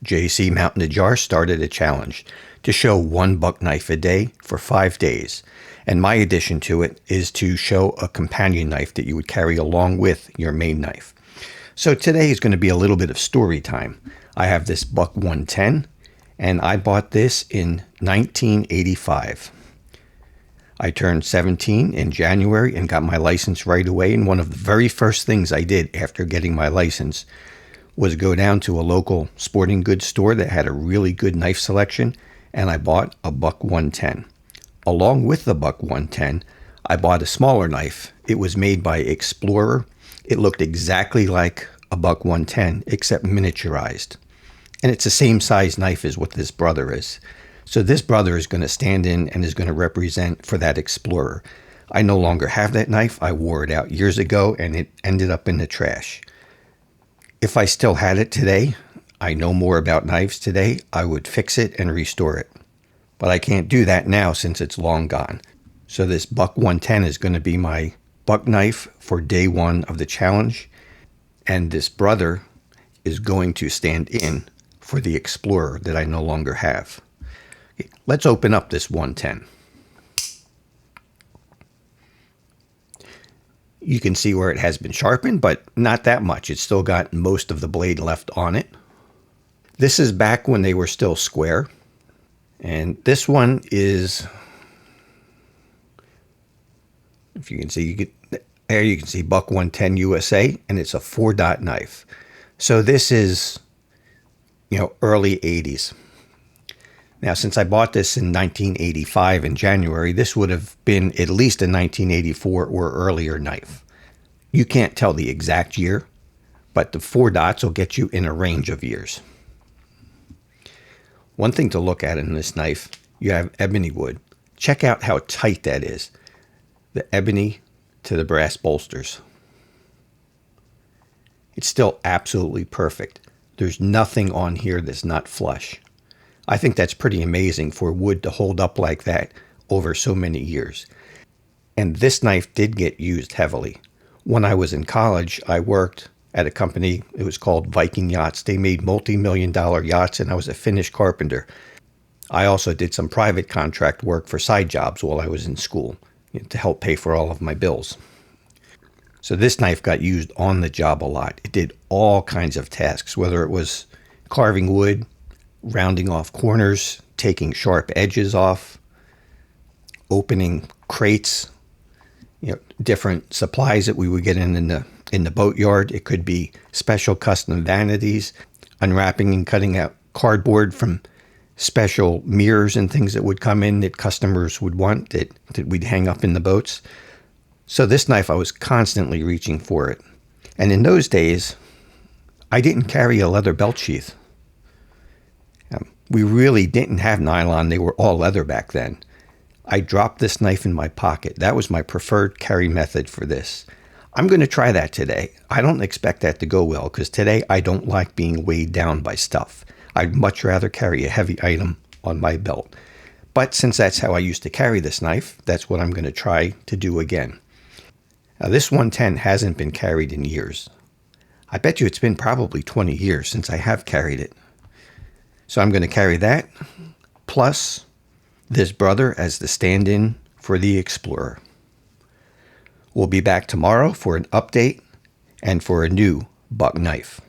JC Mountain Ajar started a challenge to show one buck knife a day for 5 days. And my addition to it is to show a companion knife that you would carry along with your main knife. So today is going to be a little bit of story time. I have this Buck 110, and I bought this in 1985. I turned 17 in January and got my license right away. And one of the very first things I did after getting my license was go down to a local sporting goods store that had a really good knife selection, and I bought a Buck 110. Along with the Buck 110, I bought a smaller knife. It was made by Explorer. It looked exactly like a Buck 110, except miniaturized. And it's the same size knife as what this brother is. So this brother is going to stand in and is going to represent for that Explorer. I no longer have that knife. I wore it out years ago, and it ended up in the trash. If I still had it today, I know more about knives today, I would fix it and restore it. But I can't do that now since it's long gone. So this Buck 110 is going to be my buck knife for day one of the challenge. And this brother is going to stand in for the Explorer that I no longer have. Okay, let's open up this 110. You can see where it has been sharpened, but not that much. It's still got most of the blade left on it. This is back when they were still square. And this one is, if you can see, there you can see Buck 110 USA, and it's a 4-dot knife. So this is, early 80s. Now, since I bought this in 1985 in January, this would have been at least a 1984 or earlier knife. You can't tell the exact year, but the 4 dots will get you in a range of years. One thing to look at in this knife, you have ebony wood. Check out how tight that is. The ebony to the brass bolsters. It's still absolutely perfect. There's nothing on here that's not flush. I think that's pretty amazing for wood to hold up like that over so many years. And this knife did get used heavily. When I was in college, I worked at a company, it was called Viking Yachts. They made multi-million-dollar yachts, and I was a Finnish carpenter. I also did some private contract work for side jobs while I was in school to help pay for all of my bills. So this knife got used on the job a lot. It did all kinds of tasks, whether it was carving wood, rounding off corners, taking sharp edges off, opening crates, different supplies that we would get in the boatyard. It could be special custom vanities, unwrapping and cutting out cardboard from special mirrors and things that would come in that customers would want that we'd hang up in the boats. So this knife, I was constantly reaching for it. And in those days, I didn't carry a leather belt sheath. We really didn't have nylon. They were all leather back then. I dropped this knife in my pocket. That was my preferred carry method for this. I'm going to try that today. I don't expect that to go well because today I don't like being weighed down by stuff. I'd much rather carry a heavy item on my belt. But since that's how I used to carry this knife, that's what I'm going to try to do again. Now this 110 hasn't been carried in years. I bet you it's been probably 20 years since I have carried it. So I'm going to carry that, plus this brother as the stand-in for the Explorer. We'll be back tomorrow for an update and for a new buck knife.